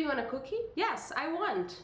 you want a cookie? Yes, I want.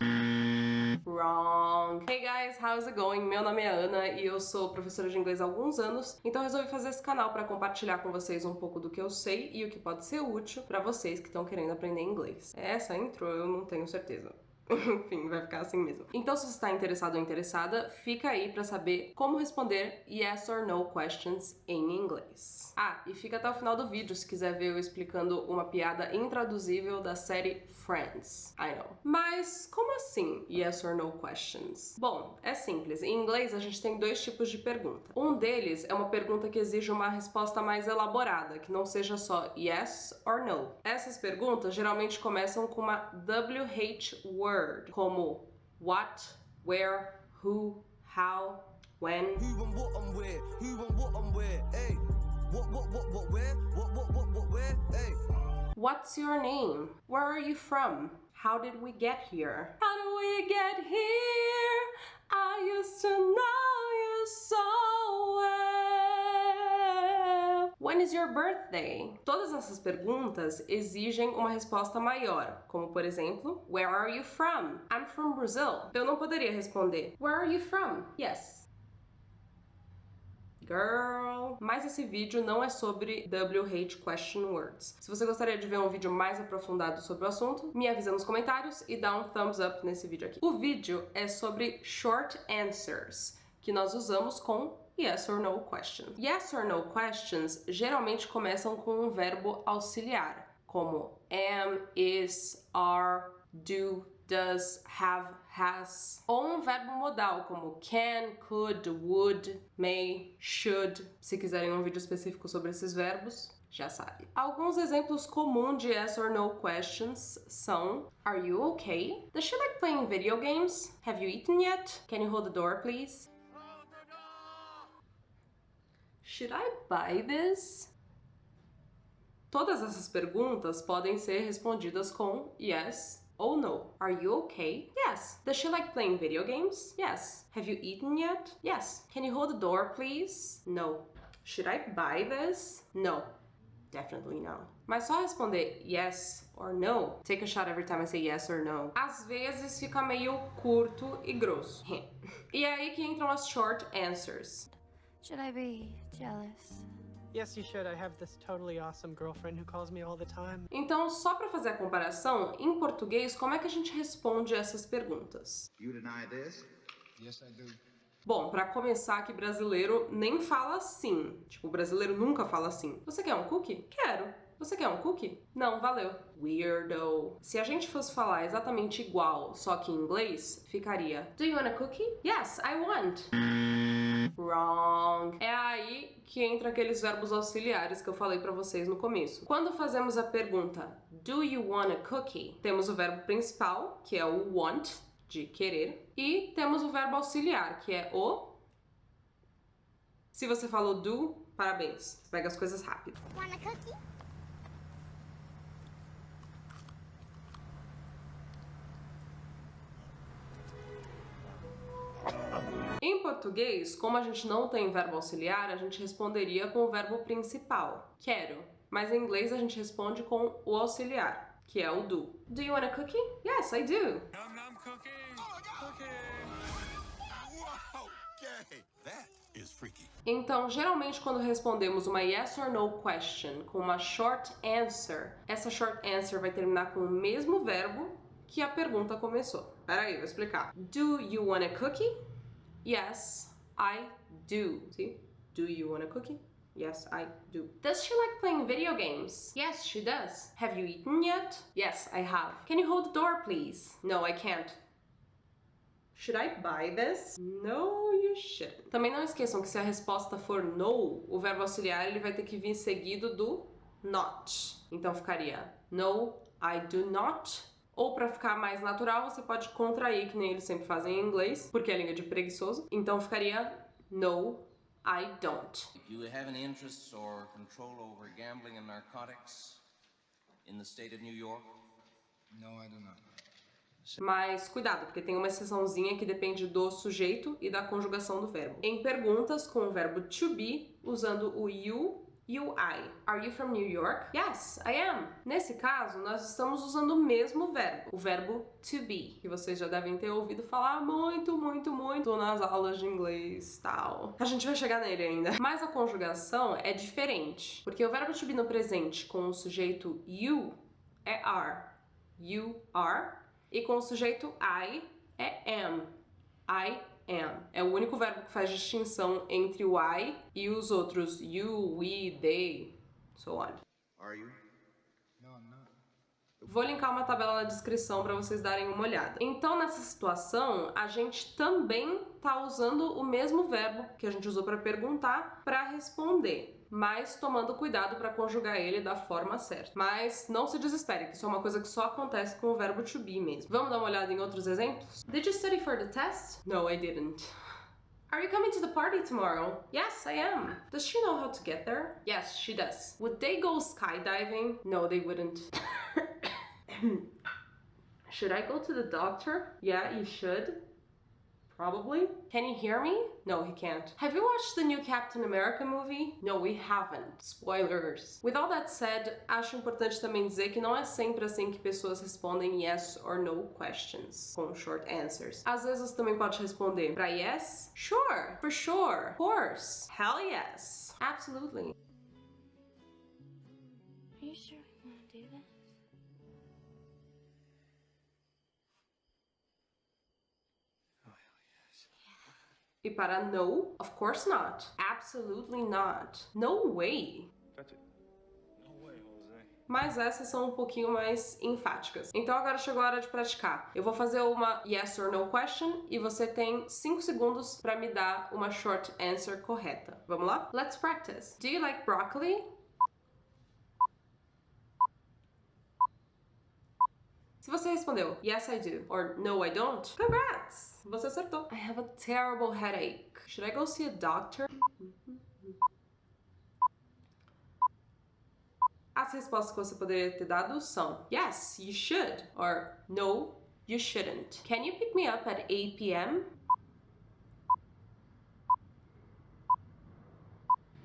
Wrong. Hey guys, how's it going? Meu nome é Ana e eu sou professora de inglês há alguns anos, então resolvi fazer esse canal para compartilhar com vocês um pouco do que eu sei e o que pode ser útil para vocês que estão querendo aprender inglês. Essa intro eu não tenho certeza. Enfim, vai ficar assim mesmo. Então, se você está interessado ou interessada, fica aí pra saber como responder yes or no questions em inglês. Ah, e fica até o final do vídeo se quiser ver eu explicando uma piada intraduzível da série Friends. I know. Mas como assim yes or no questions? Bom, é simples. Em inglês a gente tem dois tipos de pergunta. Um deles é uma pergunta que exige uma resposta mais elaborada, que não seja só yes or no. Essas perguntas geralmente começam com uma WH word, como what, where, who, how, when. Who and what and where? Who and what and where? Hey. What, where? What, where? Hey. What's your name? Where are you from? How did we get here? How did we get here? I used to know you so well. When is your birthday? Todas essas perguntas exigem uma resposta maior, como por exemplo, where are you from? I'm from Brazil. Eu não poderia responder, where are you from? Yes. Girl. Mas esse vídeo não é sobre WH question words. Se você gostaria de ver um vídeo mais aprofundado sobre o assunto, me avisa nos comentários e dá um thumbs up nesse vídeo aqui. O vídeo é sobre short answers, que nós usamos com yes or no questions. Yes or no questions geralmente começam com um verbo auxiliar, como am, is, are, do, does, have, has, ou um verbo modal como can, could, would, may, should. Se quiserem um vídeo específico sobre esses verbos, já sabe. Alguns exemplos comuns de yes or no questions são: Are you okay? Does she like playing video games? Have you eaten yet? Can you hold the door, please? Hold the door! Should I buy this? Todas essas perguntas podem ser respondidas com yes ou no. Are you okay? Yes. Does she like playing video games? Yes. Have you eaten yet? Yes. Can you hold the door, please? No. Should I buy this? No. Definitely no. Mas só responder yes or no, take a shot every time I say yes or no, às vezes fica meio curto e grosso. E é aí que entram as short answers. Should I be jealous? Yes, you should. I have this totally awesome girlfriend who calls me all the time. Então, só para fazer a comparação, em português, como é que a gente responde essas perguntas? You deny this? Yes, I do. Bom, para começar, que brasileiro nem fala assim. Tipo, o brasileiro nunca fala assim. Você quer um cookie? Quero. Você quer um cookie? Não, valeu. Weirdo. Se a gente fosse falar exatamente igual, só que em inglês, ficaria Do you want a cookie? Yes, I want. Wrong. É aí que entra aqueles verbos auxiliares que eu falei pra vocês no começo. Quando fazemos a pergunta Do you want a cookie? Temos o verbo principal, que é o want, de querer, e temos o verbo auxiliar, que é o. Se você falou do, parabéns. Você pega as coisas rápido. Want a cookie? Em português, como a gente não tem verbo auxiliar, a gente responderia com o verbo principal, quero. Mas em inglês a gente responde com o auxiliar, que é o do. Do you want a cookie? Yes, I do. Num num cookie. Cookie. Wow. Okay. That is freaky. Então, geralmente quando respondemos uma yes or no question com uma short answer, essa short answer vai terminar com o mesmo verbo que a pergunta começou. Peraí, vou explicar. Do you want a cookie? Yes, I do. See? Do you want a cookie? Yes, I do. Does she like playing video games? Yes, she does. Have you eaten yet? Yes, I have. Can you hold the door, please? No, I can't. Should I buy this? No, you shouldn't. Também não esqueçam que se a resposta for no, o verbo auxiliar ele vai ter que vir seguido do not. Então ficaria No, I do not. Ou para ficar mais natural, você pode contrair, que nem eles sempre fazem em inglês, porque é língua de preguiçoso. Então ficaria No, I don't. Do you have any interests or control over gambling and narcotics in the state of New York? No, I do not. Mas cuidado, porque tem uma exceçãozinha que depende do sujeito e da conjugação do verbo. Em perguntas com o verbo to be, usando o you UI. Are you from New York? Yes, I am. Nesse caso, nós estamos usando o mesmo verbo, o verbo to be, que vocês já devem ter ouvido falar muito nas aulas de inglês, tal. A gente vai chegar nele ainda. Mas a conjugação é diferente, porque o verbo to be no presente com o sujeito you é are. You are. E com o sujeito I é am. I am. É o único verbo que faz distinção entre o I e os outros you, we, they, so on. Are you? No, I'm not. Vou linkar uma tabela na descrição para vocês darem uma olhada. Então, nessa situação, a gente também tá usando o mesmo verbo que a gente usou para perguntar para responder, mas tomando cuidado para conjugar ele da forma certa. Mas não se desespere, que isso é uma coisa que só acontece com o verbo to be mesmo. Vamos dar uma olhada em outros exemplos? Did you study for the test? No, I didn't. Are you coming to the party tomorrow? Yes, I am. Does she know how to get there? Yes, she does. Would they go skydiving? No, they wouldn't. Should I go to the doctor? Yeah, you should. Probably. Can you hear me? No, he can't. Have you watched the new Captain America movie? No, we haven't. Spoilers. With all that said, acho importante também dizer que não é sempre assim que pessoas respondem yes or no questions, com short answers. Às vezes você também pode responder pra yes, sure, for sure, of course, hell yes, absolutely. Are you sure we want to do this? E para no, of course not. Absolutely not. No way. That's it. No way, Jose. Mas essas são um pouquinho mais enfáticas. Então agora chegou a hora de praticar. Eu vou fazer uma yes or no question e você tem 5 segundos para me dar uma short answer correta. Vamos lá? Let's practice. Do you like broccoli? Se você respondeu yes I do or no I don't, congrats! Você acertou. I have a terrible headache. Should I go see a doctor? As respostas que você poderia ter dado são yes, you should or no, you shouldn't. Can you pick me up at 8 p.m.?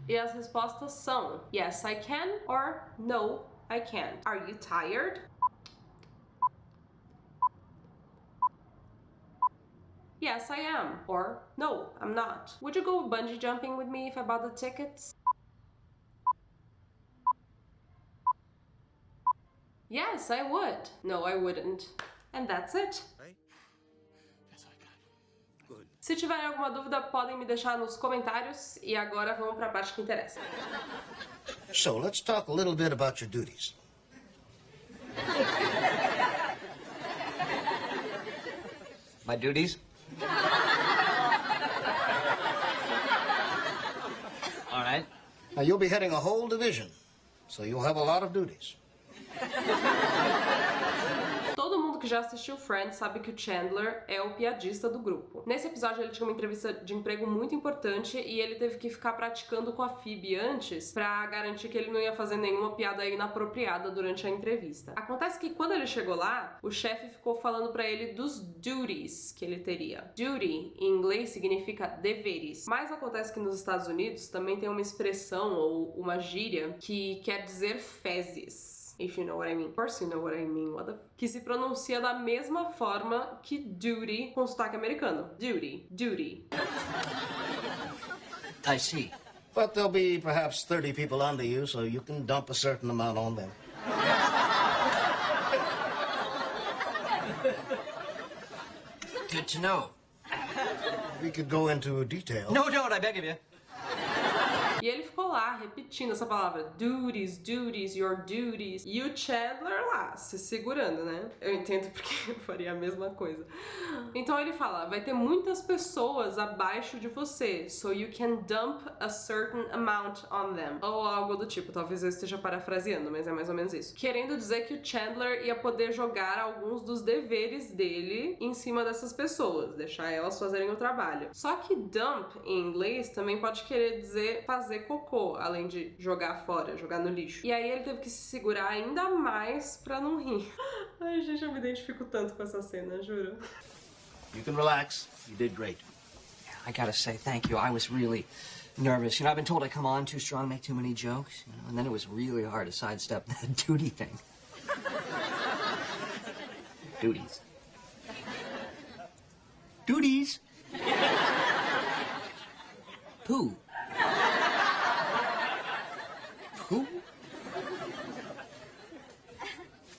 E as respostas são yes, I can or no, I can't. Are you tired? Yes, I am. Or, no, I'm not. Would you go bungee jumping with me if I bought the tickets? Yes, I would. No, I wouldn't. And that's it. Right? That's all I got. Good. Se tiverem alguma dúvida, podem me deixar nos comentários. E agora vamos para a parte que interessa. So let's talk a little bit about your duties. My duties? All right. Now, you'll be heading a whole division, so you'll have a lot of duties. Todo mundo que já assistiu Friends sabe que o Chandler é o piadista do grupo. Nesse episódio ele tinha uma entrevista de emprego muito importante e ele teve que ficar praticando com a Phoebe antes pra garantir que ele não ia fazer nenhuma piada inapropriada durante a entrevista. Acontece que quando ele chegou lá, o chefe ficou falando pra ele dos duties que ele teria. Duty, em inglês, significa deveres. Mas acontece que nos Estados Unidos também tem uma expressão ou uma gíria que quer dizer fezes. If you know what I mean. Of course you know what I mean. Que se pronuncia da mesma forma que duty com sotaque americano. Duty. Duty. I see. But there'll be perhaps 30 people under you, so you can dump a certain amount on them. Good to know. We could go into detail. No, don't, I beg of you. E ele ficou lá repetindo essa palavra. Duties, duties, your duties. E o Chandler lá, se segurando, né? Eu entendo porque eu faria a mesma coisa. Então ele fala, vai ter muitas pessoas abaixo de você. So you can dump a certain amount on them. Ou algo do tipo, talvez eu esteja parafraseando, mas é mais ou menos isso. Querendo dizer que o Chandler ia poder jogar alguns dos deveres dele em cima dessas pessoas. Deixar elas fazerem o trabalho. Só que dump, em inglês, também pode querer dizer fazer cocô, além de jogar fora, jogar no lixo. E aí ele teve que se segurar ainda mais pra não rir. Ai, gente, eu me identifico tanto com essa cena, juro. You can relax. You did great. I gotta say thank you. I was really nervous. You know, I've been told I come on too strong, make too many jokes, you know, and then it was really hard to sidestep that duty thing. Duties. Duties? Pooh. Pooh?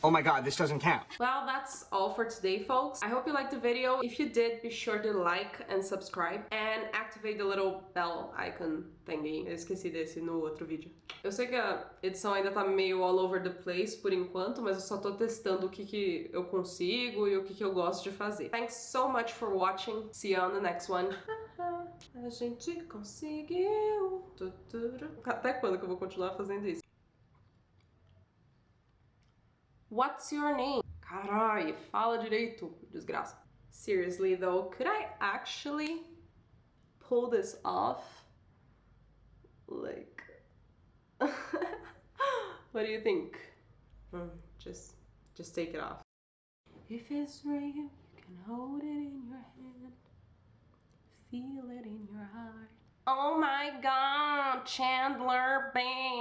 Oh my God, this doesn't count. Well, that's all for today, folks. I hope you liked the video. If you did, be sure to like and subscribe and activate the little bell icon thingy. Eu esqueci desse no outro vídeo. Eu sei que a edição ainda tá meio all over the place por enquanto, mas eu só tô testando o que eu consigo e o que eu gosto de fazer. Thanks so much for watching. See you on the next one. A gente conseguiu. Até quando que eu vou continuar fazendo isso? What's your name? Carai, fala direito, desgraça. Seriously though, could I actually pull this off? Like, what do you think? Just take it off. If it's real, you can hold it in your hand, feel it in your heart. Oh my God, Chandler Bing.